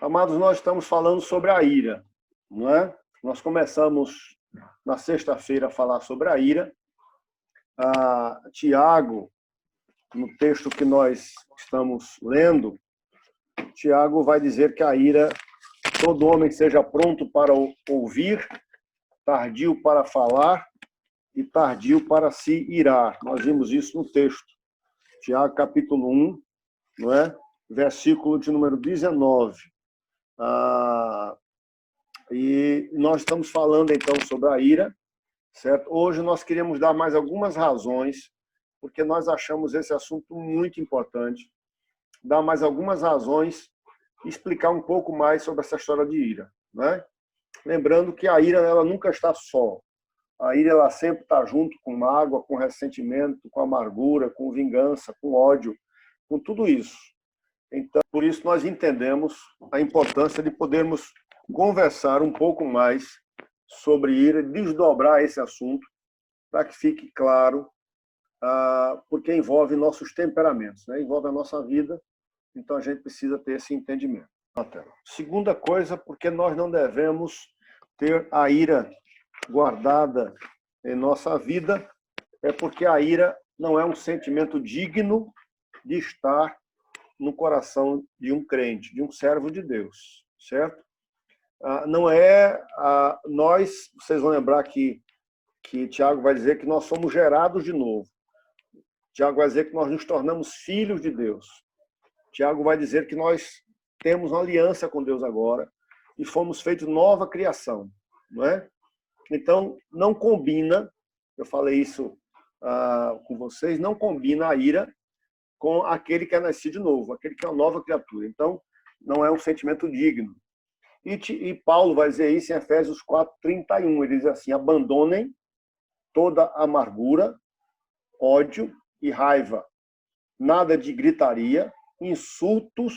Amados, nós estamos falando sobre a ira, não é? Nós começamos na sexta-feira a falar sobre a ira. Tiago, no texto que nós estamos lendo, Tiago vai dizer que a ira, todo homem seja pronto para ouvir, tardio para falar e tardio para se irar. Nós vimos isso no texto. Tiago, capítulo 1, não é? Versículo de número 19. E nós estamos falando, então, sobre a ira, certo? Hoje nós queríamos dar mais algumas razões, porque nós achamos esse assunto muito importante, dar mais algumas razões e explicar um pouco mais sobre essa história de ira, né? Lembrando que a ira, ela nunca está só. A ira, ela sempre está junto com mágoa, com ressentimento, com amargura, com vingança, com ódio, com tudo isso. Então, por isso nós entendemos a importância de podermos conversar um pouco mais sobre ira, desdobrar esse assunto, para que fique claro, porque envolve nossos temperamentos, né? Envolve a nossa vida, então a gente precisa ter esse entendimento. Segunda coisa, porque nós não devemos ter a ira guardada em nossa vida, é porque a ira não é um sentimento digno de estar no coração de um crente, de um servo de Deus, certo? Não é nós, vocês vão lembrar que Tiago vai dizer que nós somos gerados de novo. Tiago vai dizer que nós nos tornamos filhos de Deus. Tiago vai dizer que nós temos uma aliança com Deus agora e fomos feitos nova criação, não é? Então, não combina, eu falei isso com vocês, não combina a ira com aquele que é nascido de novo, aquele que é uma nova criatura. Então, não é um sentimento digno. E Paulo vai dizer isso em Efésios 4:31. Ele diz assim: abandonem toda amargura, ódio e raiva. Nada de gritaria, insultos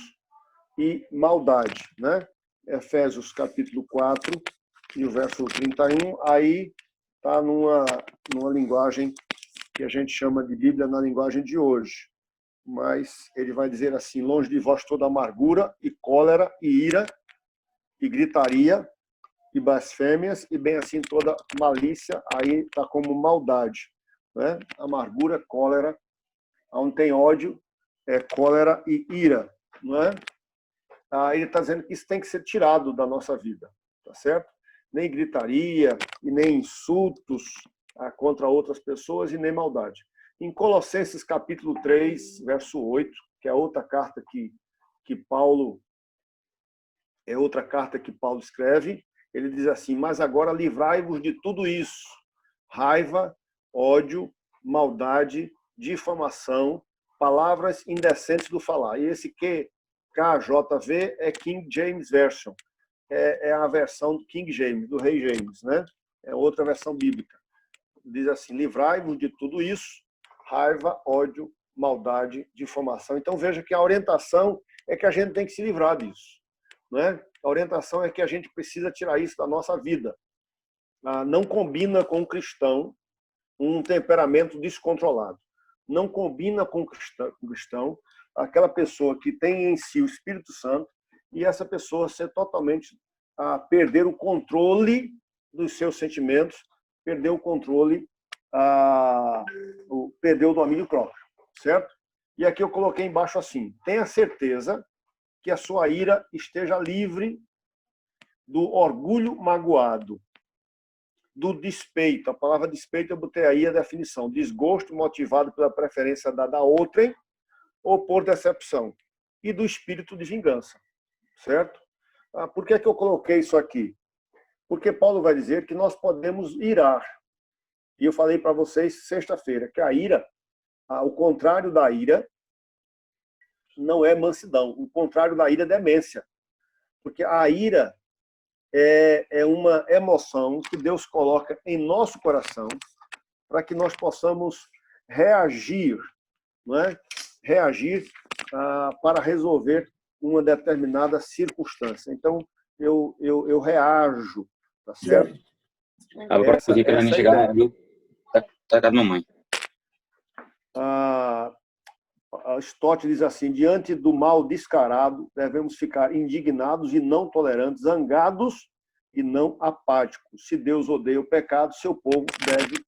e maldade, né? Efésios capítulo 4 e o verso 31, aí está numa linguagem que a gente chama de Bíblia na linguagem de hoje. Mas ele vai dizer assim: longe de vós toda amargura e cólera e ira e gritaria e blasfêmias, e bem assim toda malícia, aí está como maldade, né? Amargura, cólera, onde tem ódio, é cólera e ira, não é? Ele está dizendo que isso tem que ser tirado da nossa vida, tá certo? Nem gritaria e nem insultos contra outras pessoas e nem maldade. Em Colossenses capítulo 3, verso 8, que é outra carta que Paulo escreve, ele diz assim: mas agora livrai-vos de tudo isso: raiva, ódio, maldade, difamação, palavras indecentes do falar. E esse KJV é King James Version, é a versão do King James, do Rei James, né? É outra versão bíblica. Diz assim: livrai-vos de tudo isso: raiva, ódio, maldade, difamação. Então veja que a orientação é que a gente tem que se livrar disso. Né? A orientação é que a gente precisa tirar isso da nossa vida. Não combina com o cristão um temperamento descontrolado. Não combina com o cristão aquela pessoa que tem em si o Espírito Santo e essa pessoa ser totalmente perder o controle dos seus sentimentos, perder o controle, perder o domínio próprio, certo? E aqui eu coloquei embaixo assim: tenha certeza que a sua ira esteja livre do orgulho magoado, do despeito. A palavra despeito eu botei aí a definição: desgosto motivado pela preferência dada a outrem ou por decepção, e do espírito de vingança, certo? Por que eu coloquei isso aqui? Porque Paulo vai dizer que nós podemos irar. E eu falei para vocês sexta-feira que a ira, o contrário da ira, não é mansidão. O contrário da ira é demência. Porque a ira é uma emoção que Deus coloca em nosso coração para que nós possamos reagir, não é? Reagir para resolver uma determinada circunstância. Então, eu reajo, tá certo? Agora, porque querendo chegar ali, tá com a mamãe. Stott diz assim: diante do mal descarado, devemos ficar indignados e não tolerantes, zangados e não apáticos. Se Deus odeia o pecado, seu povo deve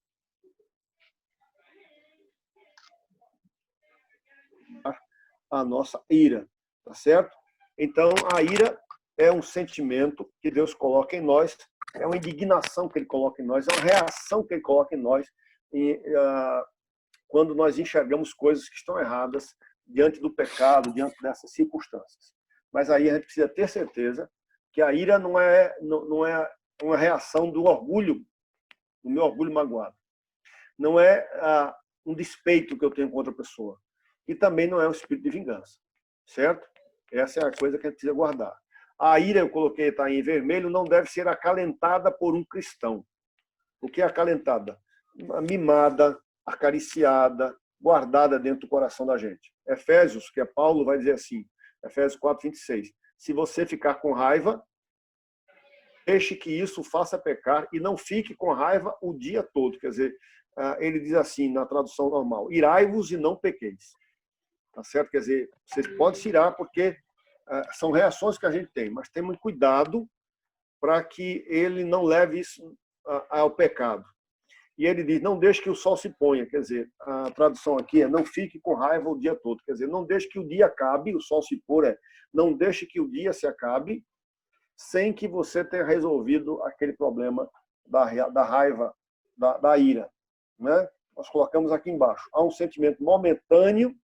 a nossa ira, tá certo? Então, a ira é um sentimento que Deus coloca em nós, é uma indignação que Ele coloca em nós, é uma reação que Ele coloca em nós quando nós enxergamos coisas que estão erradas diante do pecado, diante dessas circunstâncias. Mas aí a gente precisa ter certeza que a ira não é uma reação do orgulho, do meu orgulho magoado. Não é um despeito que eu tenho contra a pessoa. E também não é um espírito de vingança. Certo? Essa é a coisa que a gente precisa guardar. A ira, eu coloquei, está em vermelho, não deve ser acalentada por um cristão. O que é acalentada? Mimada, acariciada, guardada dentro do coração da gente. Efésios, que é Paulo, vai dizer assim, Efésios 4:26. Se você ficar com raiva, deixe que isso faça pecar e não fique com raiva o dia todo. Quer dizer, ele diz assim na tradução normal: irai-vos e não pequeis. Tá certo? Quer dizer, vocês podem se irar porque são reações que a gente tem, mas temos cuidado para que ele não leve isso ao pecado. E ele diz: não deixe que o sol se ponha. Quer dizer, a tradução aqui é: não fique com raiva o dia todo. Quer dizer, não deixe que o dia acabe, o sol se pôr não deixe que o dia se acabe sem que você tenha resolvido aquele problema da raiva, da ira. Né? Nós colocamos aqui embaixo. Há um sentimento momentâneo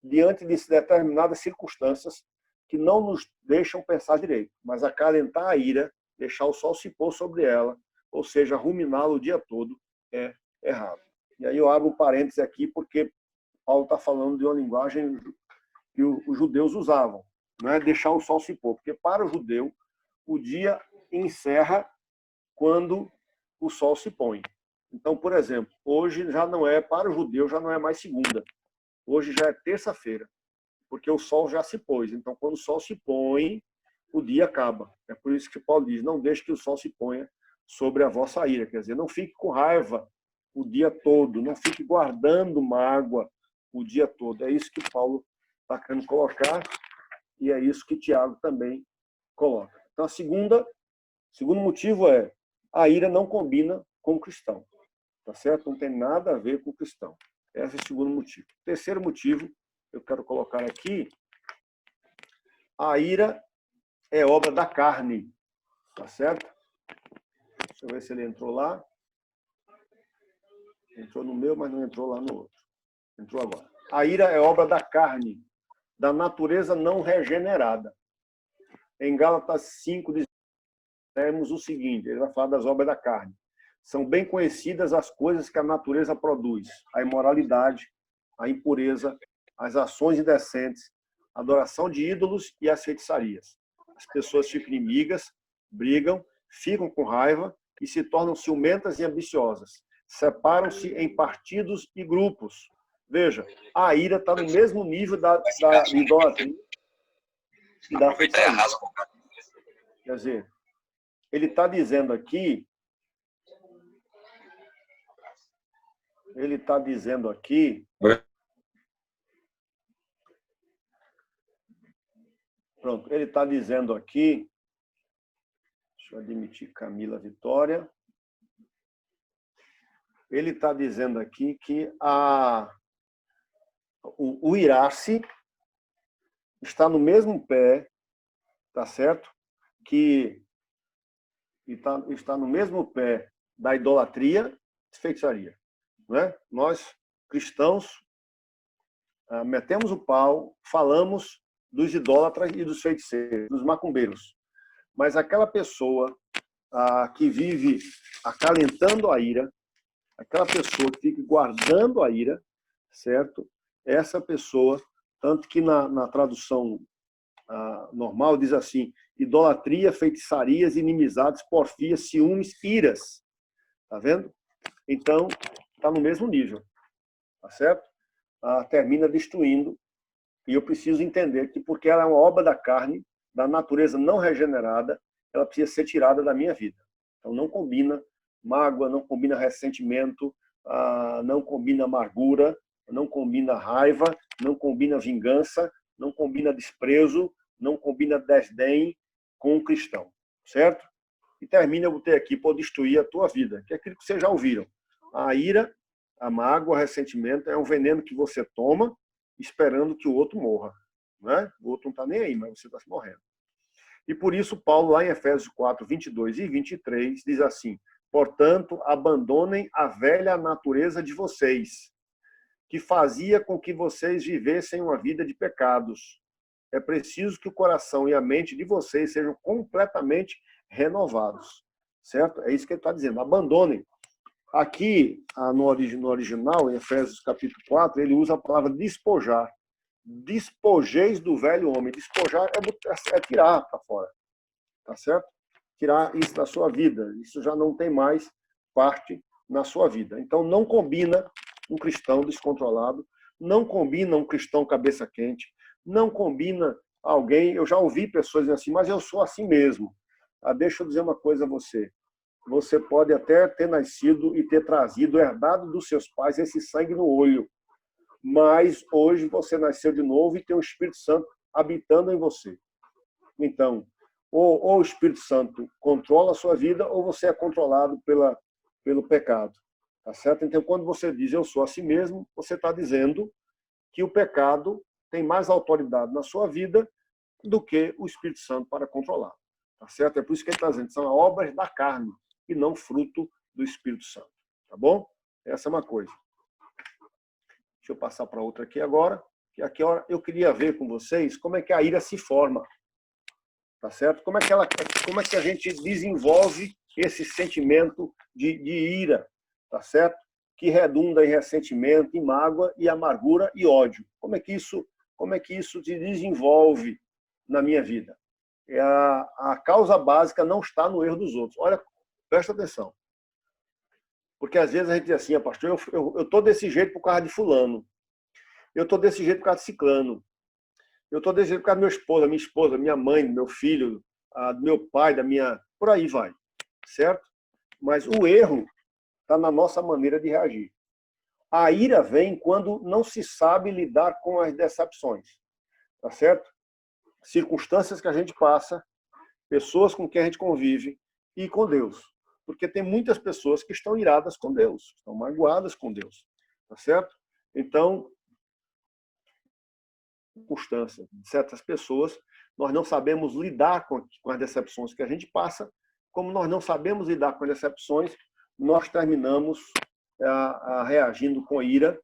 diante de determinadas circunstâncias que não nos deixam pensar direito, mas acalentar a ira, deixar o sol se pôr sobre ela, ou seja, ruminá-la o dia todo, é errado. E aí eu abro um parêntese aqui, porque Paulo está falando de uma linguagem que os judeus usavam, não é deixar o sol se pôr, porque para o judeu o dia encerra quando o sol se põe. Então, por exemplo, hoje já não é, para o judeu já não é mais segunda, hoje já é terça-feira, porque o sol já se pôs. Então, quando o sol se põe, o dia acaba. É por isso que Paulo diz: não deixe que o sol se ponha sobre a vossa ira. Quer dizer, não fique com raiva o dia todo, não fique guardando mágoa o dia todo. É isso que Paulo está querendo colocar e é isso que Tiago também coloca. Então, o segundo motivo é: a ira não combina com o cristão. Tá certo? Não tem nada a ver com o cristão. Esse é o segundo motivo. Terceiro motivo, eu quero colocar aqui: a ira é obra da carne. Tá certo? Deixa eu ver se ele entrou lá. Entrou no meu, mas não entrou lá no outro. Entrou agora. A ira é obra da carne, da natureza não regenerada. Em Gálatas 5, temos o seguinte: ele vai falar das obras da carne. São bem conhecidas as coisas que a natureza produz: a imoralidade, a impureza, as ações indecentes, a adoração de ídolos e as feitiçarias. As pessoas ficam inimigas, brigam, ficam com raiva e se tornam ciumentas e ambiciosas. Separam-se em partidos e grupos. Veja, a ira está no mesmo nível da idolatria e da feitiçaria. Quer dizer, ele está dizendo aqui, pronto, ele está dizendo aqui, deixa eu admitir Camila Vitória, ele está dizendo aqui que o irar-se está no mesmo pé, tá certo? Que está no mesmo pé da idolatria e feitiçaria. Né? Nós, cristãos, metemos o pau, falamos dos idólatras e dos feiticeiros, dos macumbeiros. Mas aquela pessoa que vive acalentando a ira, aquela pessoa que fica guardando a ira, certo? Essa pessoa, tanto que na tradução normal diz assim: idolatria, feitiçarias, inimizades, porfias, ciúmes, iras. Tá vendo? Então, está no mesmo nível. Tá certo? Termina destruindo. E eu preciso entender que, porque ela é uma obra da carne, da natureza não regenerada, ela precisa ser tirada da minha vida. Então, não combina mágoa, não combina ressentimento, não combina amargura, não combina raiva, não combina vingança, não combina desprezo, não combina desdém com um cristão, certo? E termina, eu botei aqui, por destruir a tua vida, que é aquilo que vocês já ouviram. A ira, a mágoa, o ressentimento é um veneno que você toma esperando que o outro morra. Né? O outro não está nem aí, mas você está se morrendo. E por isso, Paulo, lá em Efésios 4, 22 e 23, diz assim: portanto, abandonem a velha natureza de vocês, que fazia com que vocês vivessem uma vida de pecados. É preciso que o coração e a mente de vocês sejam completamente renovados. Certo? É isso que ele está dizendo. Abandonem. Aqui, no original, em Efésios capítulo 4, ele usa a palavra despojar. Despojeis do velho homem. Despojar é tirar para fora. Tá certo? Tirar isso da sua vida. Isso já não tem mais parte na sua vida. Então, não combina um cristão descontrolado, não combina um cristão cabeça quente, não combina alguém... Eu já ouvi pessoas dizendo assim, mas eu sou assim mesmo. Deixa eu dizer uma coisa a você. Você pode até ter nascido e ter trazido, herdado dos seus pais, esse sangue no olho. Mas hoje você nasceu de novo e tem o Espírito Santo habitando em você. Então, ou o Espírito Santo controla a sua vida, ou você é controlado pelo pecado. Tá certo? Então, quando você diz eu sou assim mesmo, você está dizendo que o pecado tem mais autoridade na sua vida do que o Espírito Santo para controlar. Tá certo? É por isso que ele está dizendo, são obras da carne e não fruto do Espírito Santo. Tá bom? Essa é uma coisa. Deixa eu passar para outra aqui agora. Que aqui eu queria ver com vocês como é que a ira se forma. Tá certo? Como é que a gente desenvolve esse sentimento de ira, tá certo? Que redunda em ressentimento, em mágoa e amargura e ódio. Como é que isso se desenvolve na minha vida? A causa básica não está no erro dos outros. Olha, presta atenção. Porque às vezes a gente diz assim, pastor, eu estou desse jeito por causa de fulano. Eu estou desse jeito por causa de ciclano. Eu estou desse jeito por causa da minha esposa, minha mãe, meu filho, do meu pai, da minha... Por aí vai. Certo? Mas o erro está na nossa maneira de reagir. A ira vem quando não se sabe lidar com as decepções. Tá certo? Circunstâncias que a gente passa, pessoas com quem a gente convive e com Deus. Porque tem muitas pessoas que estão iradas com Deus, estão magoadas com Deus. Tá certo? Então, circunstância de certas pessoas, nós não sabemos lidar com as decepções que a gente passa. Como nós não sabemos lidar com as decepções, nós terminamos reagindo com ira,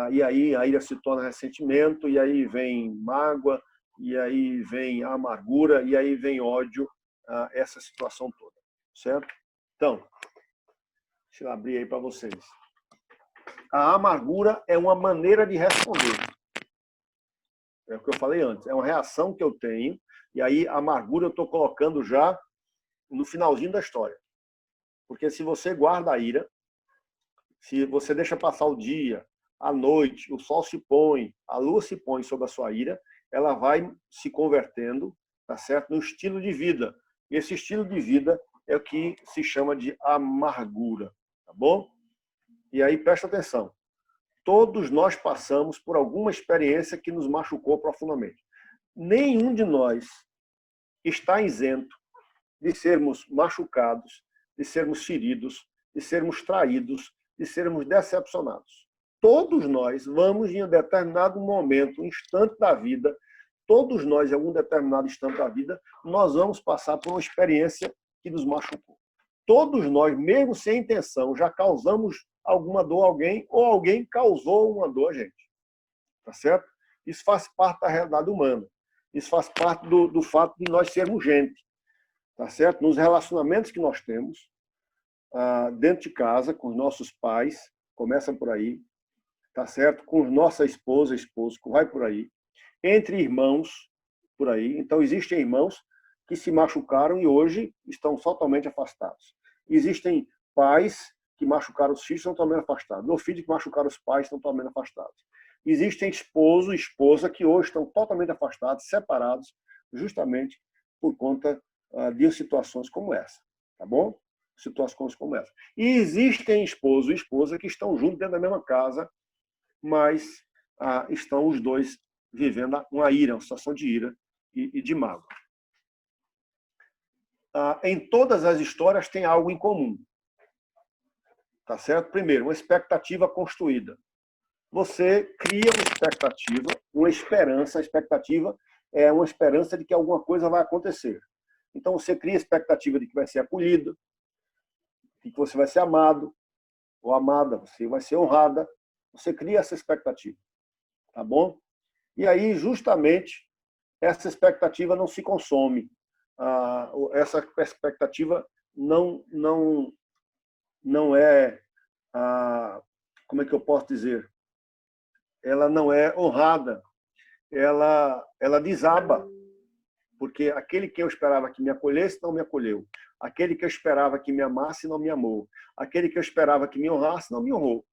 e aí a ira se torna ressentimento, e aí vem mágoa, e aí vem amargura, e aí vem ódio, essa situação toda, certo? Então, deixa eu abrir aí para vocês. A amargura é uma maneira de responder. É o que eu falei antes, é uma reação que eu tenho, e aí a amargura eu estou colocando já no finalzinho da história. Porque se você guarda a ira, se você deixa passar o dia, a noite, o sol se põe, a lua se põe sobre a sua ira, ela vai se convertendo, tá certo? No estilo de vida. E esse estilo de vida é o que se chama de amargura, tá bom? E aí presta atenção. Todos nós passamos por alguma experiência que nos machucou profundamente. Nenhum de nós está isento de sermos machucados, de sermos feridos, de sermos traídos, de sermos decepcionados. Todos nós vamos, em um determinado momento, um instante da vida, todos nós, em algum determinado instante da vida, nós vamos passar por uma experiência que nos machucou. Todos nós, mesmo sem intenção, já causamos alguma dor a alguém ou alguém causou uma dor a gente. Tá certo? Isso faz parte da realidade humana. Isso faz parte do fato de nós sermos gente. Tá certo? Nos relacionamentos que nós temos, dentro de casa, com os nossos pais, começa por aí, tá certo? Com nossa esposa, esposo, vai por aí. Entre irmãos, por aí. Então, existem irmãos que se machucaram e hoje estão totalmente afastados. Existem pais que machucaram os filhos e estão totalmente afastados. Ou filhos que machucaram os pais estão totalmente afastados. Existem esposo e esposa que hoje estão totalmente afastados, separados, justamente por conta de situações como essa. Tá bom? Situações como essa. E existem esposo e esposa que estão juntos dentro da mesma casa, mas estão os dois vivendo uma ira, uma situação de ira e de mágoa. Em todas as histórias tem algo em comum. Tá certo? Primeiro, uma expectativa construída. Você cria uma expectativa, uma esperança. A expectativa é uma esperança de que alguma coisa vai acontecer. Então, você cria a expectativa de que vai ser acolhido, de que você vai ser amado ou amada, você vai ser honrada. Você cria essa expectativa. Tá bom? E aí, justamente, essa expectativa não se consome. Essa expectativa não é, como é que eu posso dizer? Ela não é honrada, ela desaba, porque aquele que eu esperava que me acolhesse não me acolheu, aquele que eu esperava que me amasse não me amou, aquele que eu esperava que me honrasse não me honrou.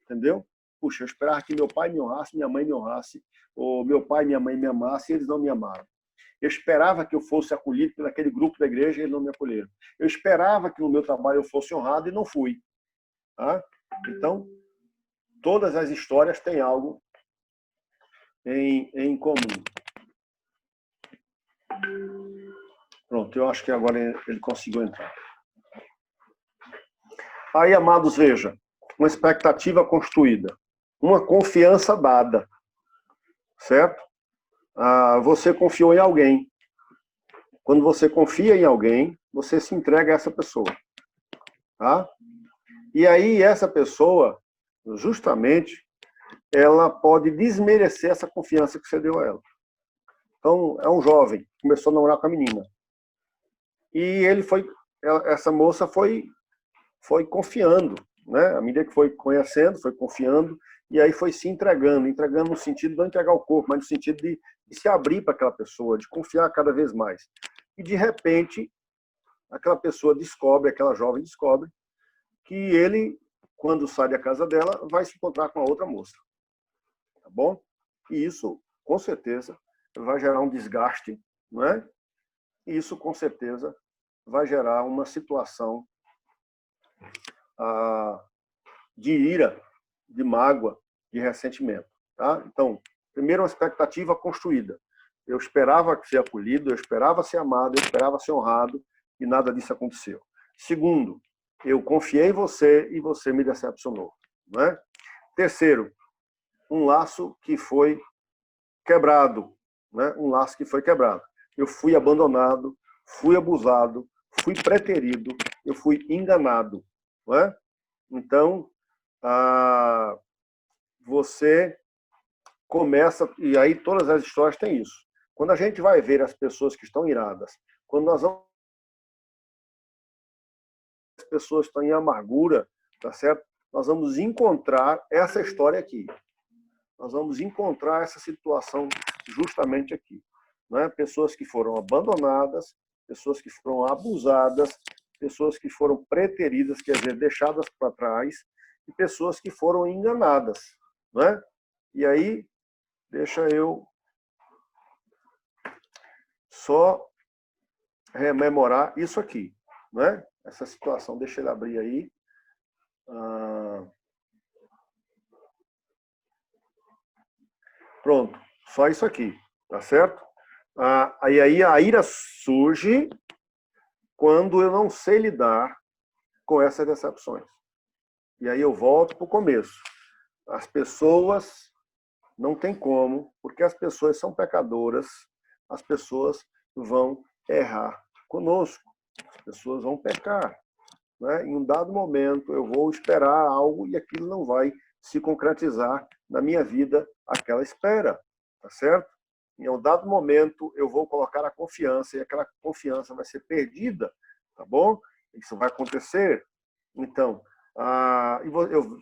Entendeu? Puxa, eu esperava que meu pai me honrasse, minha mãe me honrasse, ou meu pai e minha mãe me amassem, e eles não me amaram. Eu esperava que eu fosse acolhido por aquele grupo da igreja e eles não me acolheram. Eu esperava que no meu trabalho eu fosse honrado e não fui. Tá? Então, todas as histórias têm algo em comum. Pronto, eu acho que agora ele conseguiu entrar. Aí, amados, veja, uma expectativa construída, uma confiança dada, certo? Você confiou em alguém. Quando você confia em alguém, você se entrega a essa pessoa. Tá? E aí, essa pessoa, justamente, ela pode desmerecer essa confiança que você deu a ela. Então, é um jovem, começou a namorar com a menina. E essa moça foi confiando, né? À medida que foi conhecendo, foi confiando, e aí foi se entregando no sentido de não entregar o corpo, mas no sentido de se abrir para aquela pessoa, de confiar cada vez mais. E, de repente, aquela pessoa descobre, aquela jovem descobre, que ele, quando sai da casa dela, vai se encontrar com a outra moça. Tá bom? E isso, com certeza, vai gerar um desgaste, não é? E isso, com certeza, vai gerar uma situação de ira, de mágoa, de ressentimento. Tá? Então, primeiro, uma expectativa construída. Eu esperava ser acolhido, eu esperava ser amado, eu esperava ser honrado, e nada disso aconteceu. Segundo, eu confiei em você e você me decepcionou. Não é? Terceiro, um laço que foi quebrado. Né? Um laço que foi quebrado. Eu fui abandonado, fui abusado, fui preterido, eu fui enganado. Não é? Então, você começa, e aí todas as histórias têm isso. Quando a gente vai ver as pessoas que estão iradas, quando nós vamos as pessoas que estão em amargura, tá certo? Nós vamos encontrar essa história aqui. Nós vamos encontrar essa situação justamente aqui. Né? Pessoas que foram abandonadas, pessoas que foram abusadas, pessoas que foram preteridas, quer dizer, deixadas para trás, e pessoas que foram enganadas. Né? E aí, deixa eu só rememorar isso aqui. Né? Essa situação, deixa ele abrir aí. Pronto, só isso aqui, tá certo? Aí a ira surge quando eu não sei lidar com essas decepções. E aí eu volto para o começo. As pessoas não tem como, porque as pessoas são pecadoras, as pessoas vão errar conosco, as pessoas vão pecar. Né? Em um dado momento eu vou esperar algo e aquilo não vai se concretizar na minha vida, aquela espera, tá certo? Em um dado momento eu vou colocar a confiança e aquela confiança vai ser perdida, tá bom? Isso vai acontecer. Então,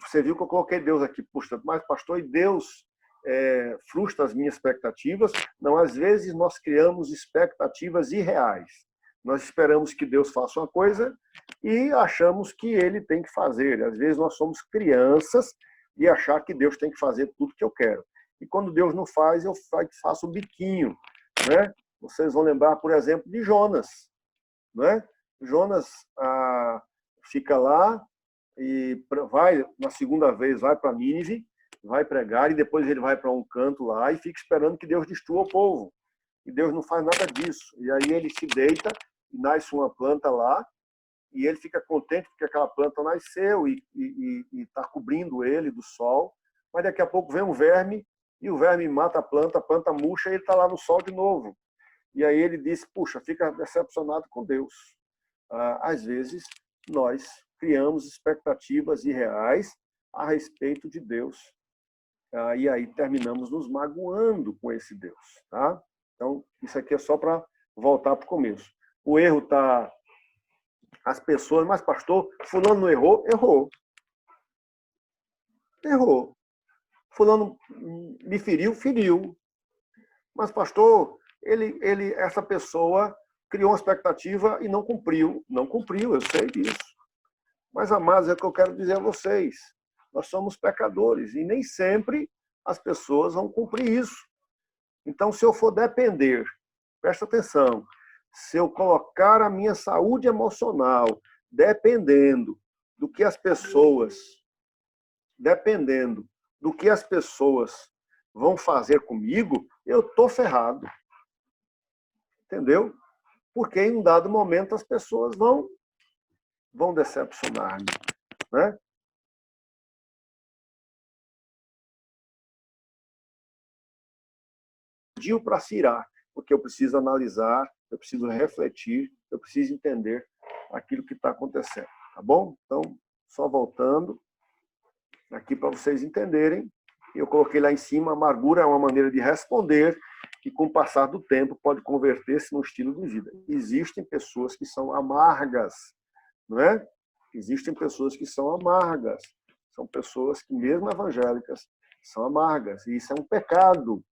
você viu que eu coloquei Deus aqui, puxa, mas pastor, e Deus frustra as minhas expectativas? Não, às vezes nós criamos expectativas irreais. Nós esperamos que Deus faça uma coisa e achamos que Ele tem que fazer. Às vezes nós somos crianças de achar que Deus tem que fazer tudo que eu quero. E quando Deus não faz, eu faço o biquinho. Né? Vocês vão lembrar, por exemplo, de Jonas. Né? Jonas fica lá e vai, na segunda vez, vai para Nínive, vai pregar e depois ele vai para um canto lá e fica esperando que Deus destrua o povo. E Deus não faz nada disso. E aí ele se deita e nasce uma planta lá e ele fica contente porque aquela planta nasceu e está cobrindo ele do sol. Mas daqui a pouco vem um verme e o verme mata a planta murcha e ele está lá no sol de novo. E aí ele disse, puxa, fica decepcionado com Deus. Às vezes, nós criamos expectativas irreais a respeito de Deus. E aí terminamos nos magoando com esse Deus. Tá? Então, isso aqui é só para voltar para o começo. O erro está... As pessoas, mas pastor, fulano não errou? Errou. Errou. Fulano me feriu? Feriu. Mas pastor, essa pessoa criou uma expectativa e não cumpriu. Não cumpriu, eu sei disso. Mas, amados, é o que eu quero dizer a vocês. Nós somos pecadores e nem sempre as pessoas vão cumprir isso. Então, se eu for depender, presta atenção, se eu colocar a minha saúde emocional dependendo do que as pessoas vão fazer comigo, eu estou ferrado. Entendeu? Porque em um dado momento as pessoas vão decepcionar-me, né? Pediu para se irar, porque eu preciso analisar, eu preciso refletir, eu preciso entender aquilo que está acontecendo, tá bom? Então, só voltando aqui para vocês entenderem, eu coloquei lá em cima, amargura é uma maneira de responder que, com o passar do tempo, pode converter-se num estilo de vida. Existem pessoas que são amargas, não é? Existem pessoas que são amargas, são pessoas que, mesmo evangélicas, são amargas, e isso é um pecado.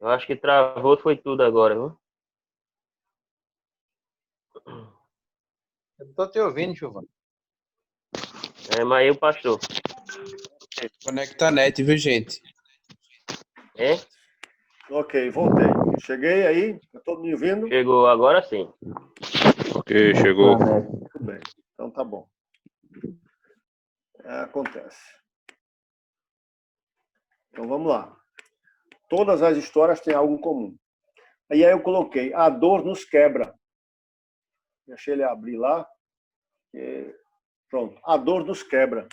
Eu acho que travou foi tudo agora, viu? Eu tô te ouvindo, Giovanni. Mas aí o pastor. Conecta a net, viu, gente? É? Ok, voltei. Cheguei aí, está todo mundo ouvindo? Chegou agora sim. Ok, chegou. Tudo bem, então tá bom. Acontece. Então vamos lá. Todas as histórias têm algo em comum. E aí eu coloquei, a dor nos quebra. Deixei ele abrir lá. Pronto. A dor nos quebra.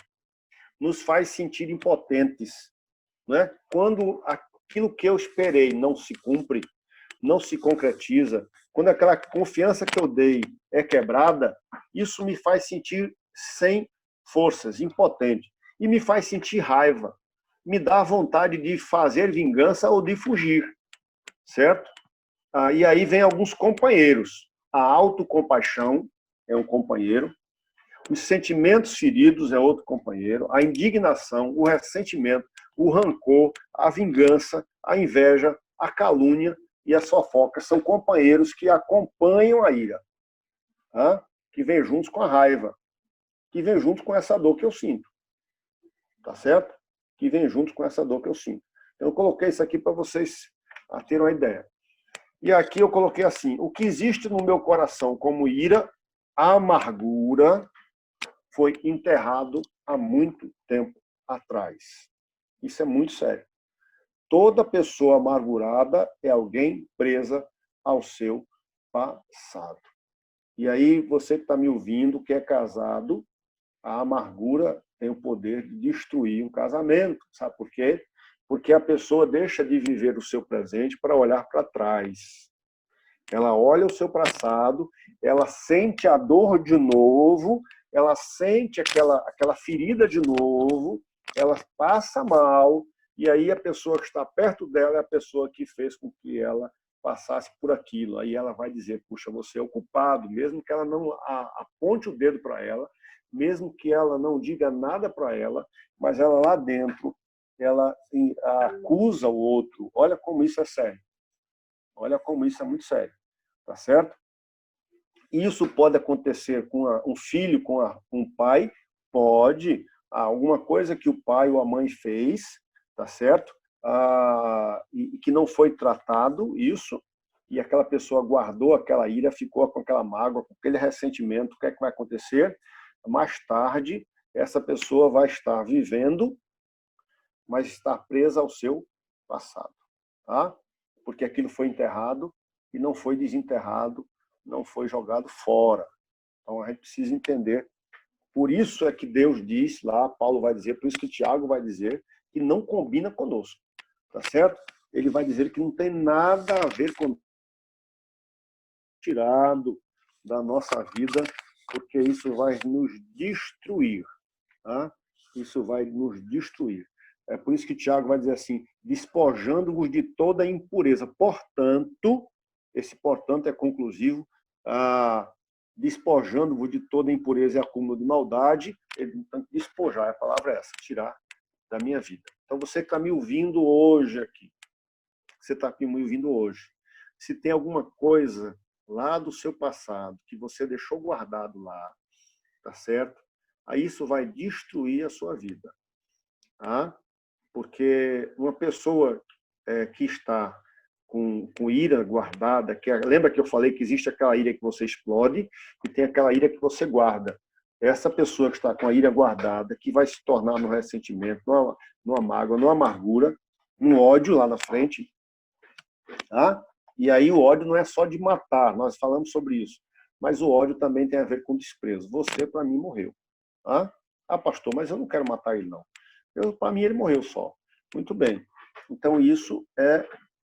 Nos faz sentir impotentes. Né? Quando aquilo que eu esperei não se cumpre, não se concretiza, quando aquela confiança que eu dei é quebrada, isso me faz sentir sem forças, impotente. E me faz sentir raiva. Me dá vontade de fazer vingança ou de fugir. Certo? E aí vem alguns companheiros. A autocompaixão é um companheiro. Os sentimentos feridos é outro companheiro. A indignação, o ressentimento, o rancor, a vingança, a inveja, a calúnia e as fofocas são companheiros que acompanham a ira, tá? Que vem juntos com a raiva, que vem junto com essa dor que eu sinto. Tá certo? Que vem junto com essa dor que eu sinto. Então, eu coloquei isso aqui para vocês terem uma ideia. E aqui eu coloquei assim, o que existe no meu coração como ira, amargura, foi enterrado há muito tempo atrás. Isso é muito sério. Toda pessoa amargurada é alguém presa ao seu passado. E aí, você que está me ouvindo, que é casado, a amargura tem o poder de destruir um casamento. Sabe por quê? Porque a pessoa deixa de viver o seu presente para olhar para trás. Ela olha o seu passado, ela sente a dor de novo, ela sente aquela ferida de novo, ela passa mal, e aí a pessoa que está perto dela é a pessoa que fez com que ela passasse por aquilo. Aí ela vai dizer, puxa, você é o culpado, mesmo que ela não aponte o dedo para ela, mesmo que ela não diga nada para ela, mas ela lá dentro, ela acusa o outro. Olha como isso é sério. Olha como isso é muito sério. Tá certo? Isso pode acontecer com um filho, com um pai? Pode. Alguma coisa que o pai ou a mãe fez, tá certo? E que não foi tratado, isso, e aquela pessoa guardou aquela ira, ficou com aquela mágoa, com aquele ressentimento, o que é que vai acontecer? Mais tarde, essa pessoa vai estar vivendo, mas estar presa ao seu passado, tá? Porque aquilo foi enterrado e não foi desenterrado, não foi jogado fora. Então a gente precisa entender. Por isso é que Deus diz lá, Paulo vai dizer, por isso que Tiago vai dizer que não combina conosco, tá certo? Ele vai dizer que não tem nada a ver com tirado da nossa vida, porque isso vai nos destruir, tá? Isso vai nos destruir. É por isso que Tiago vai dizer assim, despojando-vos de toda impureza. Portanto, esse portanto é conclusivo, despojando-vos de toda impureza e acúmulo de maldade, despojar, a palavra é essa, tirar da minha vida. Então, você que está me ouvindo hoje aqui, você está me ouvindo hoje, se tem alguma coisa lá do seu passado que você deixou guardado lá, tá certo? Aí isso vai destruir a sua vida, tá? Porque uma pessoa que está com ira guardada, lembra que eu falei que existe aquela ira que você explode e tem aquela ira que você guarda. Essa pessoa que está com a ira guardada, que vai se tornar no ressentimento, numa mágoa, numa amargura, um ódio lá na frente, tá? E aí o ódio não é só de matar, nós falamos sobre isso, mas o ódio também tem a ver com desprezo. Você, para mim, morreu. Tá? Pastor, mas eu não quero matar ele, não. Para mim, ele morreu só. Muito bem. Então, isso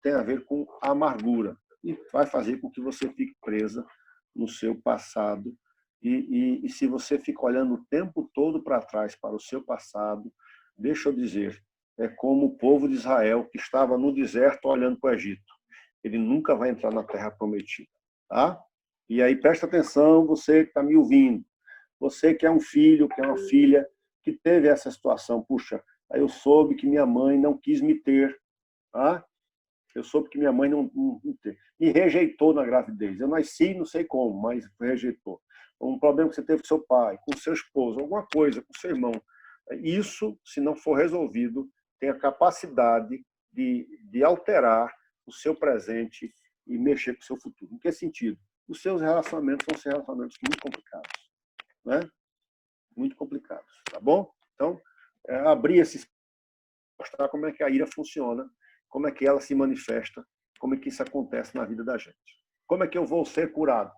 tem a ver com a amargura e vai fazer com que você fique presa no seu passado. E se você fica olhando o tempo todo para trás, para o seu passado, deixa eu dizer, é como o povo de Israel que estava no deserto olhando para o Egito. Ele nunca vai entrar na terra prometida. Tá? E aí, presta atenção, você que está me ouvindo. Você que é um filho, que é uma filha, que teve essa situação. Puxa, aí eu soube que minha mãe não quis me ter. Tá? Eu soube que minha mãe não me rejeitou na gravidez. Eu nasci, não sei como, mas rejeitou. Um problema que você teve com seu pai, com seu esposo, alguma coisa, com seu irmão. Isso, se não for resolvido, tem a capacidade de alterar o seu presente e mexer com o seu futuro. Em que sentido? Os seus relacionamentos são relacionamentos muito complicados. Né? Muito complicados, tá bom? Então, abrir esses... mostrar como é que a ira funciona, como é que ela se manifesta, como é que isso acontece na vida da gente. Como é que eu vou ser curado?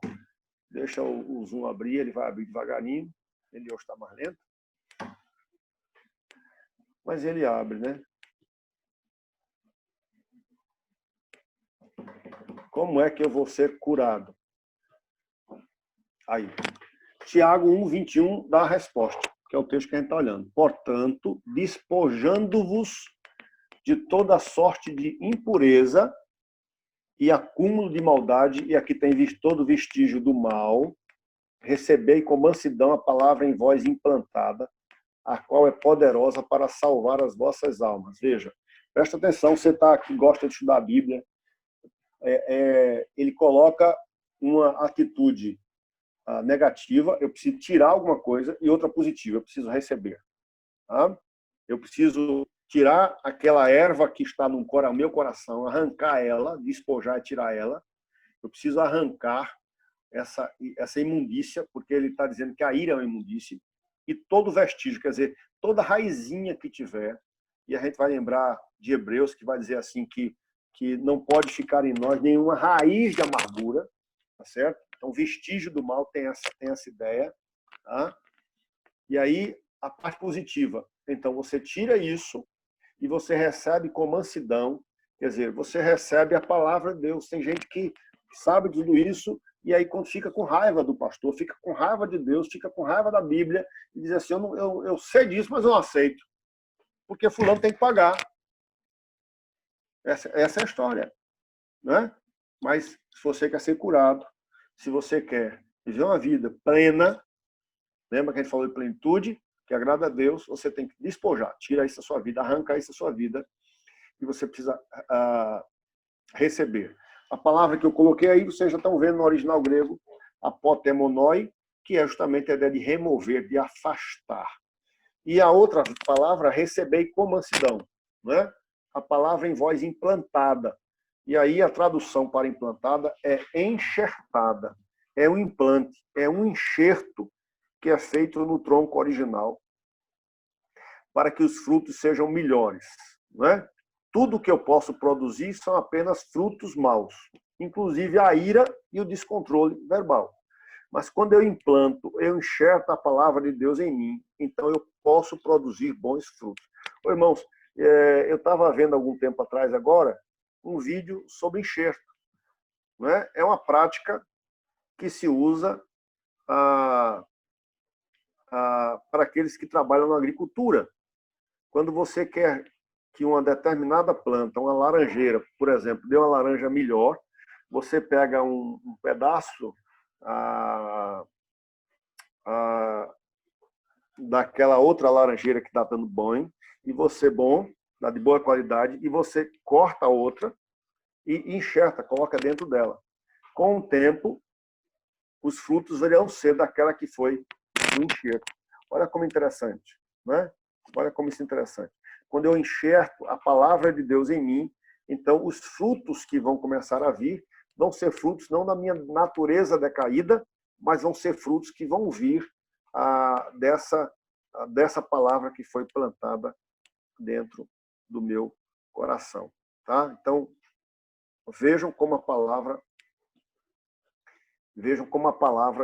Deixa o Zoom abrir, ele vai abrir devagarinho. Ele hoje está mais lento. Mas ele abre, né? Como é que eu vou ser curado? Aí. Tiago 1:21 dá a resposta, que é o texto que a gente está olhando. Portanto, despojando-vos de toda sorte de impureza e acúmulo de maldade, e aqui tem todo vestígio do mal, recebei com mansidão a palavra em vós implantada, a qual é poderosa para salvar as vossas almas. Veja, presta atenção, você está aqui, gosta de estudar a Bíblia, ele coloca uma atitude negativa, eu preciso tirar alguma coisa, e outra positiva, eu preciso receber. Tá? Eu preciso tirar aquela erva que está no meu coração, arrancar ela, despojar e tirar ela. Eu preciso arrancar essa imundícia, porque ele está dizendo que a ira é uma imundícia, e todo vestígio, quer dizer, toda raizinha que tiver, e a gente vai lembrar de Hebreus, que vai dizer assim que não pode ficar em nós nenhuma raiz de amargura, tá certo? Então, vestígio do mal tem essa ideia. Tá? E aí, a parte positiva. Então, você tira isso e você recebe com mansidão. Quer dizer, você recebe a palavra de Deus. Tem gente que sabe tudo isso e aí, quando fica com raiva do pastor, fica com raiva de Deus, fica com raiva da Bíblia e diz assim, eu sei disso, mas eu não aceito. Porque fulano tem que pagar. Essa é a história. Né? Mas, se você quer ser curado, se você quer viver uma vida plena, lembra que a gente falou de plenitude, que agrada a Deus, você tem que despojar, tirar isso da sua vida, arrancar isso da sua vida, e você precisa receber. A palavra que eu coloquei aí, vocês já estão vendo no original grego, apotemonoi, que é justamente a ideia de remover, de afastar. E a outra palavra, recebei com mansidão, né? A palavra em voz implantada. E aí a tradução para implantada é enxertada. É um implante, é um enxerto que é feito no tronco original para que os frutos sejam melhores, né? Tudo que eu posso produzir são apenas frutos maus, inclusive a ira e o descontrole verbal. Mas quando eu implanto, eu enxerto a palavra de Deus em mim, então eu posso produzir bons frutos. Ô, irmãos, eu estava vendo algum tempo atrás agora um vídeo sobre enxerto, né? É uma prática que se usa para aqueles que trabalham na agricultura. Quando você quer que uma determinada planta, uma laranjeira, por exemplo, dê uma laranja melhor, você pega um pedaço daquela outra laranjeira que está dando banho, e você, dá de boa qualidade, e você corta a outra e enxerta, coloca dentro dela. Com o tempo, os frutos irão ser daquela que foi no enxerto. Olha como interessante, né? Olha como isso é interessante. Quando eu enxerto a palavra de Deus em mim, então os frutos que vão começar a vir vão ser frutos não da minha natureza decaída, mas vão ser frutos que vão vir dessa palavra que foi plantada dentro do meu coração. Tá? Então, vejam como a palavra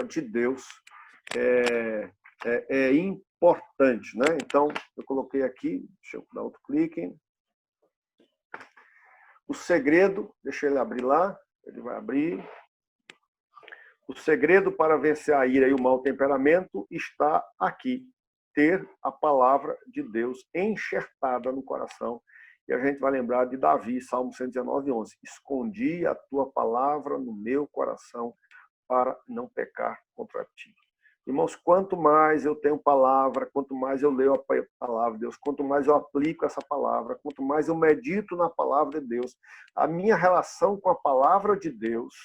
de Deus é importante, né? Então, eu coloquei aqui, deixa eu dar outro clique. O segredo, deixa ele abrir lá, ele vai abrir. O segredo para vencer a ira e o mau temperamento está aqui. Ter a palavra de Deus enxertada no coração. E a gente vai lembrar de Davi, Salmo 119, 11. Escondi a tua palavra no meu coração para não pecar contra ti. Irmãos, quanto mais eu tenho palavra, quanto mais eu leio a palavra de Deus, quanto mais eu aplico essa palavra, quanto mais eu medito na palavra de Deus, a minha relação com a palavra de Deus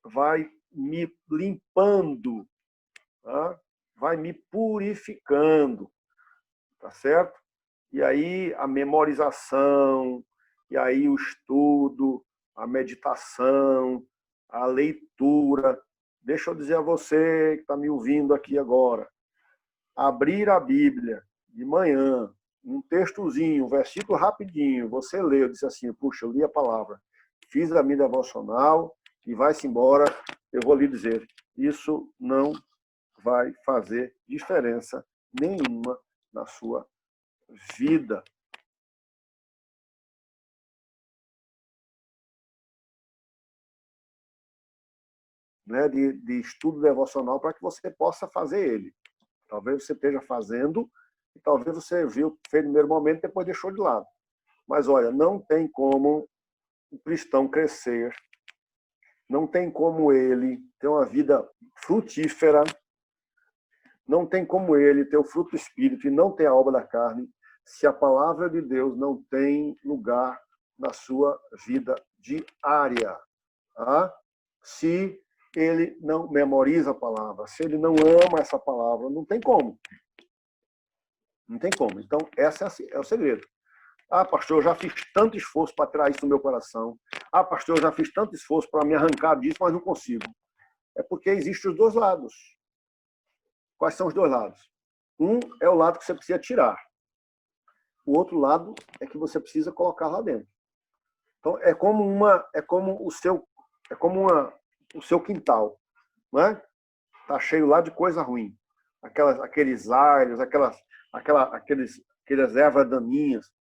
vai me limpando, vai me purificando, tá certo? E aí a memorização, e aí o estudo, a meditação, a leitura. Deixa eu dizer a você que está me ouvindo aqui agora, abrir a Bíblia de manhã, um textozinho, um versículo rapidinho, você lê, eu disse assim, puxa, eu li a palavra, fiz a minha devocional e vai-se embora, eu vou lhe dizer, isso não vai fazer diferença nenhuma na sua vida. Né, de estudo devocional para que você possa fazer ele. Talvez você esteja fazendo e talvez você viu, fez no primeiro momento e depois deixou de lado. Mas, olha, não tem como o cristão crescer, não tem como ele ter uma vida frutífera, não tem como ele ter o fruto do Espírito e não ter a obra da carne, se a palavra de Deus não tem lugar na sua vida diária. Tá? Se ele não memoriza a palavra, se ele não ama essa palavra, não tem como. Não tem como. Então, esse é o segredo. Ah, pastor, eu já fiz tanto esforço para tirar isso do meu coração. Ah, pastor, eu já fiz tanto esforço para me arrancar disso, mas não consigo. É porque existem os dois lados. Quais são os dois lados? Um é o lado que você precisa tirar. O outro lado é que você precisa colocar lá dentro. Então, é como o seu quintal, né? Tá cheio lá de coisa ruim. Aqueles alhos, aquelas ervas daninhas.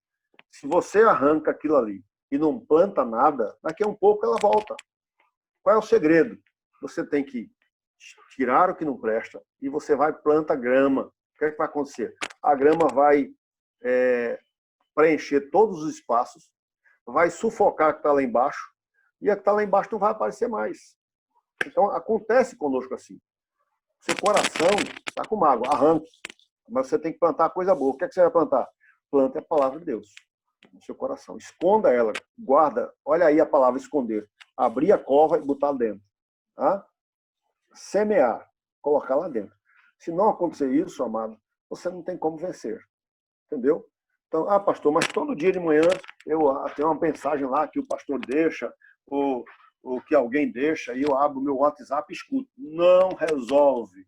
Se você arranca aquilo ali e não planta nada, daqui a um pouco ela volta. Qual é o segredo? Você tem que tirar o que não presta e você vai planta grama. O que é que vai acontecer? A grama vai preencher todos os espaços, vai sufocar a que está lá embaixo e a que está lá embaixo não vai aparecer mais. Então, acontece conosco assim. Seu coração está com mágoa, arranque. Mas você tem que plantar coisa boa. O que é que você vai plantar? Plante a palavra de Deus no seu coração. Esconda ela, guarda. Olha aí a palavra esconder. Abrir a cova e botar dentro. Tá? Semear, colocar lá dentro. Se não acontecer isso, amado, você não tem como vencer. Entendeu? Então, pastor, mas todo dia de manhã tem uma mensagem lá que o pastor deixa, ou que alguém deixa, e eu abro o meu WhatsApp e escuto. Não resolve.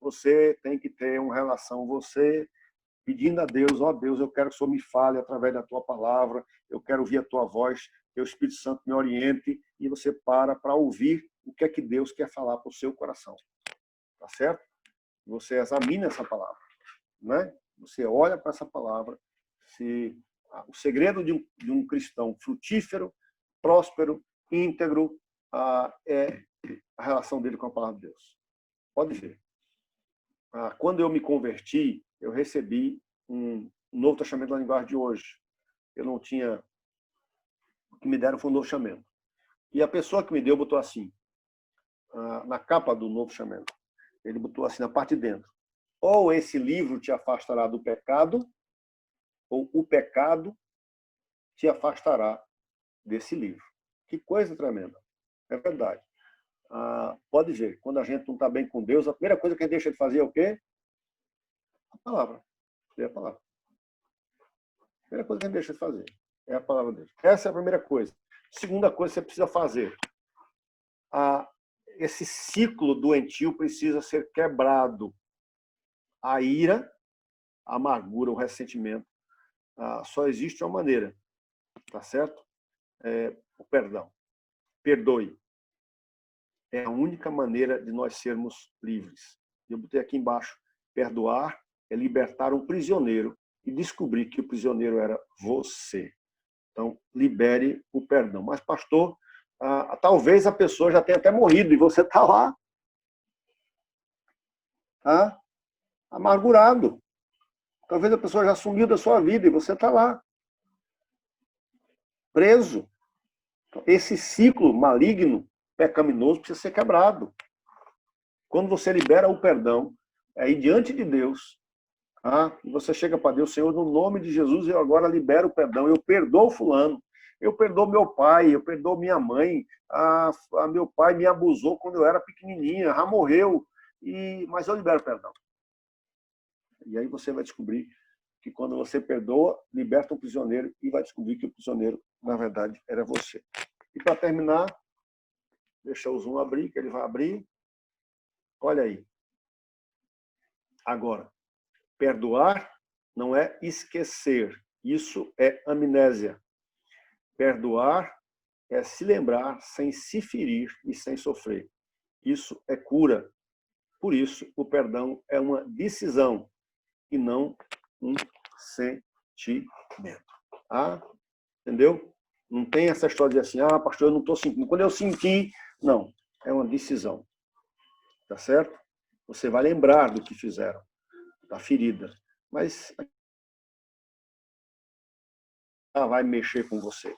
Você tem que ter uma relação, você pedindo a Deus, ó Deus, eu quero que o Senhor me fale através da tua palavra, eu quero ouvir a tua voz, que o Espírito Santo me oriente, e você para ouvir o que é que Deus quer falar para o seu coração. Tá certo? Você examina essa palavra, né? Você olha para essa palavra, o segredo de um cristão frutífero, próspero, íntegro, é a relação dele com a palavra de Deus. Pode ver. Quando eu me converti, eu recebi um Novo Testamento na linguagem de hoje. Eu não tinha... O que me deram foi um Novo Testamento. E a pessoa que me deu botou assim, na capa do Novo Testamento, ele botou assim na parte de dentro: ou esse livro te afastará do pecado, ou o pecado te afastará desse livro. Que coisa tremenda. É verdade. Pode ver, quando a gente não está bem com Deus, a primeira coisa que a gente deixa de fazer é o quê? A palavra. É a palavra. A primeira coisa que a gente deixa de fazer é a palavra de Deus. Essa é a primeira coisa. Segunda coisa que você precisa fazer. Esse ciclo doentio precisa ser quebrado. A ira, a amargura, o ressentimento, só existe uma maneira, tá certo? O perdão. Perdoe. É a única maneira de nós sermos livres. Eu botei aqui embaixo: perdoar é libertar um prisioneiro e descobrir que o prisioneiro era você. Então, libere o perdão. Mas, pastor, talvez a pessoa já tenha até morrido e você está lá, amargurado. Talvez a pessoa já sumiu da sua vida e você está lá, preso. Esse ciclo maligno, pecaminoso, precisa ser quebrado. Quando você libera o perdão, aí diante de Deus, você chega para Deus: Senhor, no nome de Jesus, eu agora libero o perdão, eu perdoo fulano, eu perdoo meu pai, eu perdoo minha mãe, meu pai me abusou quando eu era pequenininha, já morreu, mas eu libero o perdão. E aí você vai descobrir que quando você perdoa, liberta um prisioneiro, e vai descobrir que o prisioneiro, na verdade, era você. E para terminar, deixa o zoom abrir, que ele vai abrir. Olha aí. Agora, perdoar não é esquecer. Isso é amnésia. Perdoar é se lembrar sem se ferir e sem sofrer. Isso é cura. Por isso, o perdão é uma decisão e não um sentimento. Entendeu? Não tem essa história de assim: pastor, eu não estou sentindo. Quando eu senti, não. É uma decisão. Tá certo? Você vai lembrar do que fizeram, da ferida. Mas já vai mexer com você.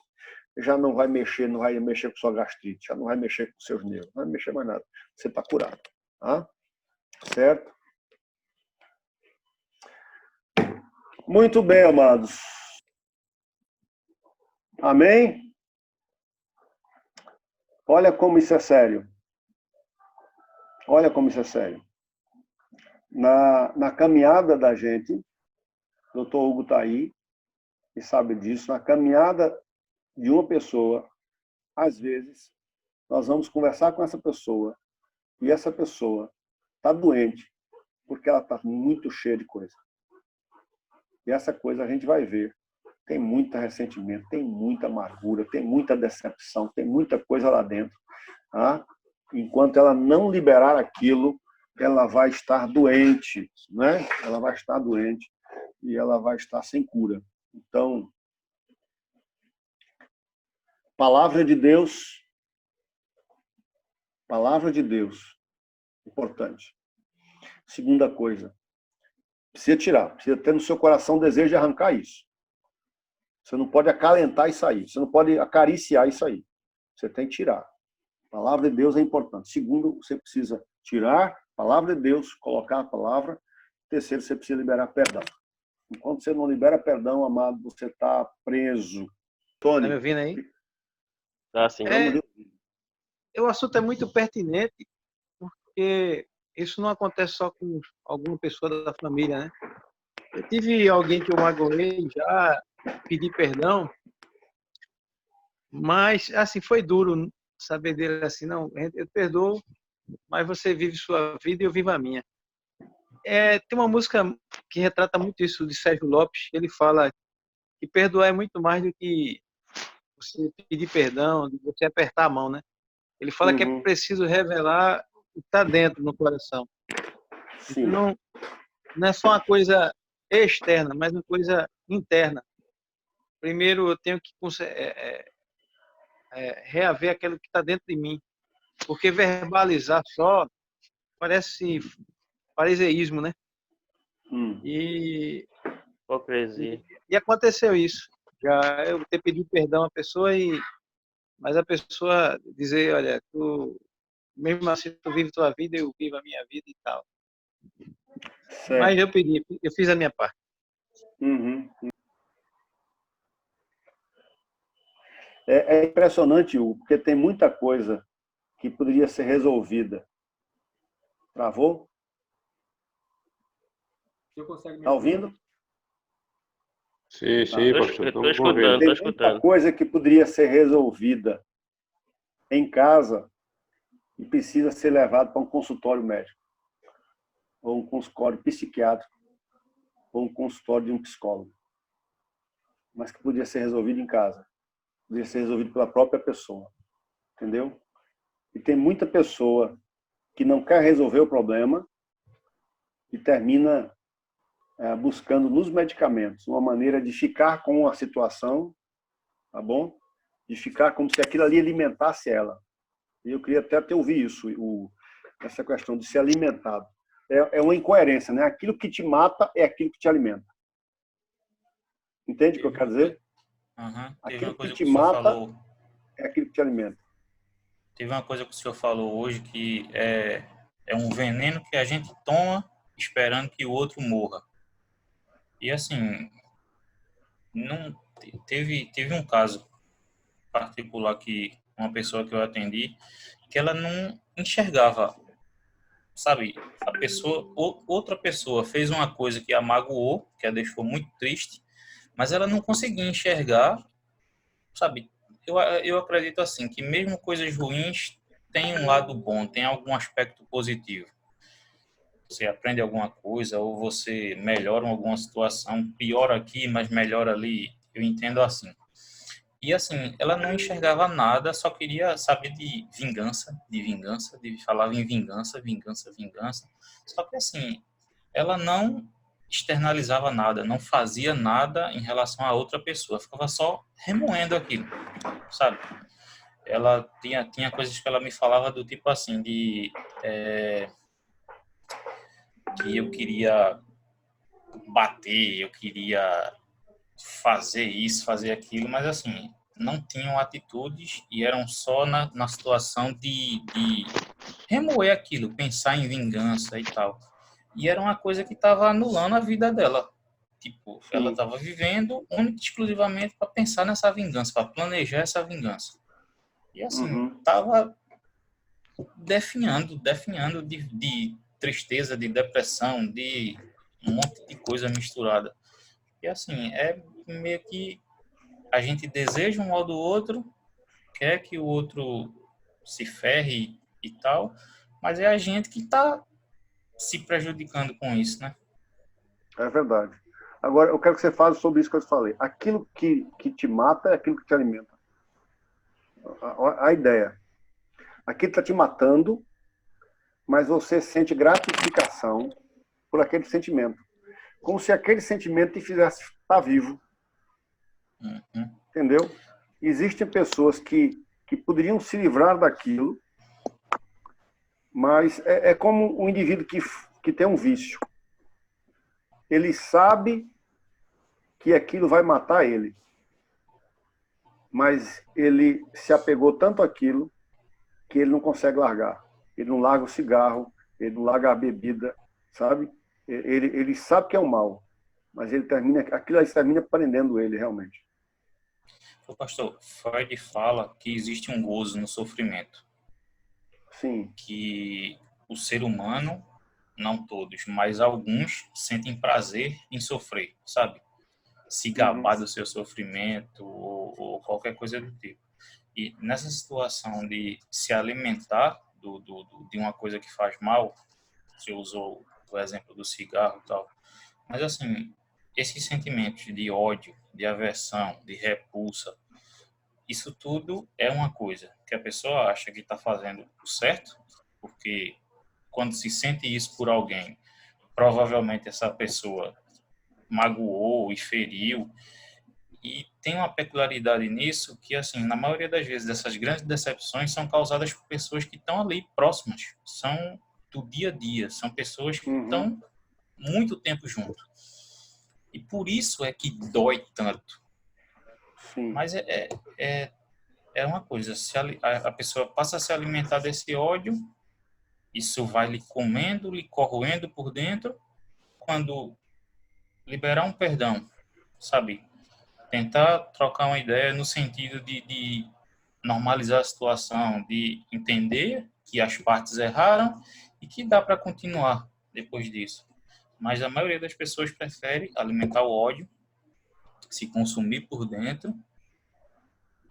Já não vai mexer com sua gastrite, já não vai mexer com seus nervos, não vai mexer mais nada. Você está curado. Certo? Muito bem, amados. Amém? Olha como isso é sério. Olha como isso é sério. Na caminhada da gente, o Dr. Hugo está aí e sabe disso, na caminhada de uma pessoa, às vezes, nós vamos conversar com essa pessoa e essa pessoa está doente porque ela está muito cheia de coisa. E essa coisa a gente vai ver. Tem muito ressentimento, tem muita amargura, tem muita decepção, tem muita coisa lá dentro. Enquanto ela não liberar aquilo, ela vai estar doente, né? Ela vai estar doente e ela vai estar sem cura. Então, palavra de Deus, importante. Segunda coisa, precisa ter no seu coração o desejo de arrancar isso. Você não pode acalentar isso aí, você não pode acariciar isso aí. Você tem que tirar. A palavra de Deus é importante. Segundo, você precisa tirar a palavra de Deus, colocar a palavra. Terceiro, você precisa liberar perdão. Enquanto você não libera perdão, amado, você está preso. Tony. Tá me ouvindo aí? Tá sim. É, o assunto é muito pertinente, porque isso não acontece só com alguma pessoa da família, né? Eu tive alguém que eu magoei já, pedi perdão, mas, assim, foi duro saber dele assim, não, eu perdoo, mas você vive sua vida e eu vivo a minha. Tem uma música que retrata muito isso, de Sérgio Lopes, ele fala que perdoar é muito mais do que você pedir perdão, de você apertar a mão, né? Ele fala que é Uhum. preciso revelar o que está dentro no coração. Sim. Não é só uma coisa externa, mas uma coisa interna. Primeiro eu tenho que reaver aquilo que está dentro de mim, porque verbalizar só parece fariseísmo, né? E Hipocrisia. aconteceu isso. Já eu ter pedido perdão à pessoa, mas a pessoa dizer, olha, tu, mesmo assim tu vive tua vida, eu vivo a minha vida e tal. Mas Certo. eu fiz a minha parte. Uhum. É impressionante, Hugo, porque tem muita coisa que poderia ser resolvida. Travou? Está ouvindo? Sim, sim, pastor. Eu tô Estamos escutando, ouvindo. tô Tem muita escutando. coisa que poderia ser resolvida em casa e precisa ser levado para um consultório médico, ou um consultório psiquiátrico, ou um consultório de um psicólogo. Mas que podia ser resolvido em casa. Podia ser resolvido pela própria pessoa. Entendeu? E tem muita pessoa que não quer resolver o problema e termina buscando nos medicamentos uma maneira de ficar com a situação, tá bom? De ficar como se aquilo ali alimentasse ela. E eu queria até ouvir isso, essa questão de ser alimentado. É uma incoerência, né? Aquilo que te mata é aquilo que te alimenta. Entende o que eu quero dizer? Teve Aquilo uma que coisa te que o senhor mata falou. é aquilo que te alimenta. Teve uma coisa que o senhor falou hoje que é um veneno que a gente toma esperando que o outro morra. E assim, não teve um caso particular que uma pessoa que eu atendi que ela não enxergava, sabe? Outra pessoa fez uma coisa que a magoou, que a deixou muito triste, mas ela não conseguia enxergar, sabe? Eu acredito assim que mesmo coisas ruins têm um lado bom, tem algum aspecto positivo. Você aprende alguma coisa ou você melhora alguma situação, pior aqui, mas melhor ali. Eu entendo assim. E assim, ela não enxergava nada, só queria saber de vingança, falava em vingança, vingança, vingança. Só que assim, ela não externalizava nada, não fazia nada em relação a outra pessoa, ficava só remoendo aquilo, sabe? Ela tinha coisas que ela me falava do tipo assim, que eu queria bater, eu queria fazer isso, fazer aquilo, mas assim, não tinham atitudes e eram só na situação de remoer aquilo, pensar em vingança e tal. E era uma coisa que estava anulando a vida dela. Tipo, ela Sim. estava vivendo única e exclusivamente para pensar nessa vingança, para planejar essa vingança. E assim, Uhum. estava definhando de tristeza, de depressão, de um monte de coisa misturada. E assim, é meio que a gente deseja um mal do outro, quer que o outro se ferre e tal, mas é a gente que está se prejudicando com isso, né? É verdade. Agora, eu quero que você fale sobre isso que eu te falei. Aquilo que te mata é aquilo que te alimenta. A ideia. Aquilo está te matando, mas você sente gratificação por aquele sentimento. Como se aquele sentimento te fizesse estar vivo. Uhum. Entendeu? Existem pessoas que poderiam se livrar daquilo, mas é como um indivíduo que tem um vício. Ele sabe que aquilo vai matar ele, mas ele se apegou tanto àquilo que ele não consegue largar. Ele não larga o cigarro, ele não larga a bebida, sabe? Ele sabe que é o mal, mas aquilo termina prendendo ele realmente. O pastor Freud fala que existe um gozo no sofrimento. Sim. que o ser humano, não todos, mas alguns sentem prazer em sofrer, sabe? Se gabar do seu sofrimento ou qualquer coisa do tipo. E nessa situação de se alimentar de uma coisa que faz mal, você usou o exemplo do cigarro e tal, mas assim, esses sentimentos de ódio, de aversão, de repulsa, isso tudo é uma coisa que a pessoa acha que está fazendo o certo, porque quando se sente isso por alguém, provavelmente essa pessoa magoou e feriu. E tem uma peculiaridade nisso que, assim, na maioria das vezes, essas grandes decepções são causadas por pessoas que estão ali próximas, são do dia a dia, são pessoas que estão muito tempo junto. E por isso é que dói tanto. Sim. Mas é uma coisa, se a pessoa passa a se alimentar desse ódio, isso vai lhe comendo, lhe corroendo por dentro. Quando liberar um perdão, sabe? Tentar trocar uma ideia no sentido de normalizar a situação, de entender que as partes erraram e que dá para continuar depois disso. Mas a maioria das pessoas prefere alimentar o ódio, se consumir por dentro,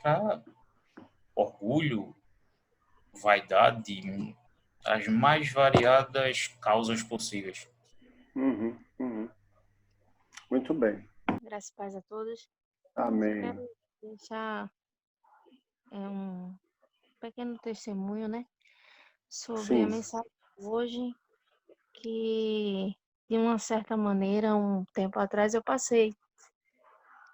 para orgulho, vaidade, as mais variadas causas possíveis. Muito bem. Graças e paz a todos. Amém. Quero deixar um pequeno testemunho, né? Sobre a Sim. mensagem de hoje, que de uma certa maneira, um tempo atrás, eu passei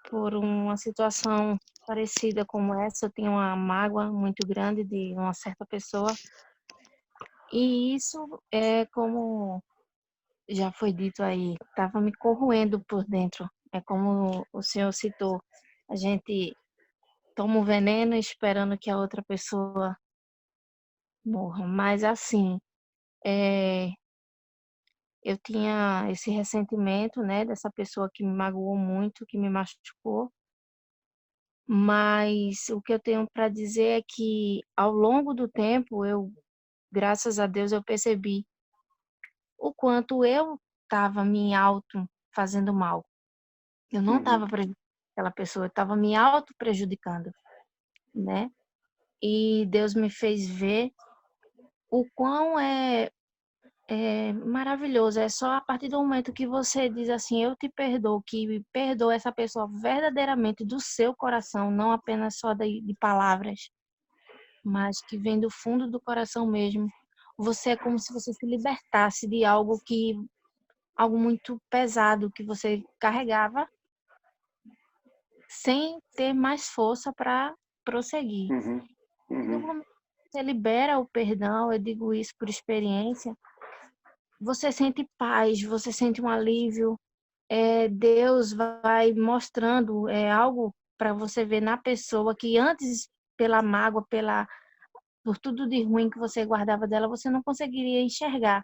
por uma situação parecida como essa. Eu tinha uma mágoa muito grande de uma certa pessoa. E isso é como já foi dito aí, estava me corroendo por dentro. É como o senhor citou, a gente toma o veneno esperando que a outra pessoa morra. Mas assim, eu tinha esse ressentimento, né, dessa pessoa que me magoou muito, que me machucou. Mas o que eu tenho para dizer é que ao longo do tempo, graças a Deus, eu percebi o quanto eu estava me auto fazendo mal. Eu não estava prejudicando aquela pessoa, eu estava me auto prejudicando, né? E Deus me fez ver o quão é maravilhoso. É só a partir do momento que você diz assim, eu te perdoo, que perdoa essa pessoa verdadeiramente do seu coração, não apenas só de palavras, mas que vem do fundo do coração mesmo. Você é como se você se libertasse de algo muito pesado que você carregava sem ter mais força para prosseguir. No momento que você libera o perdão, eu digo isso por experiência, você sente paz, você sente um alívio. Deus vai mostrando algo para você ver na pessoa que antes, pela mágoa, por tudo de ruim que você guardava dela, você não conseguiria enxergar.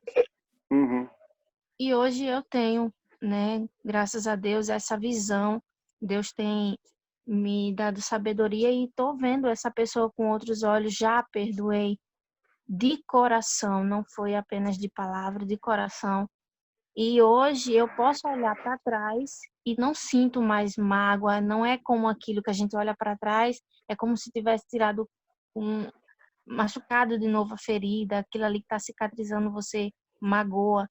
E hoje eu tenho, né, graças a Deus, essa visão. Deus tem me dado sabedoria e estou vendo essa pessoa com outros olhos. Já a perdoei de coração, não foi apenas de palavra, de coração. E hoje eu posso olhar para trás e não sinto mais mágoa, não é como aquilo que a gente olha para trás, é como se tivesse tirado machucado de novo a ferida, aquilo ali que está cicatrizando você magoa.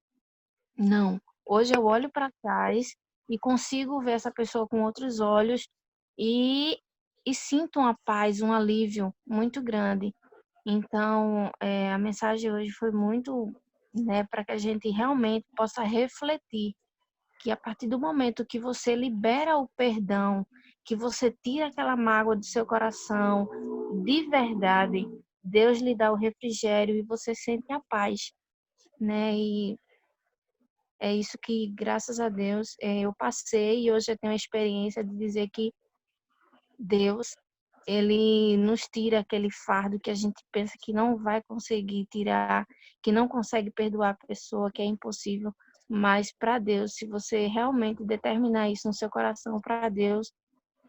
Não, hoje eu olho para trás e consigo ver essa pessoa com outros olhos e sinto uma paz, um alívio muito grande. Então, a mensagem hoje foi muito, né, para que a gente realmente possa refletir que a partir do momento que você libera o perdão, que você tira aquela mágoa do seu coração, de verdade, Deus lhe dá o refrigério e você sente a paz, né? E é isso que, graças a Deus, eu passei e hoje eu tenho a experiência de dizer que Deus, ele nos tira aquele fardo que a gente pensa que não vai conseguir tirar, que não consegue perdoar a pessoa, que é impossível. Mas para Deus, se você realmente determinar isso no seu coração para Deus,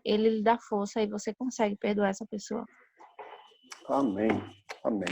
ele lhe dá força e você consegue perdoar essa pessoa. Amém. Amém.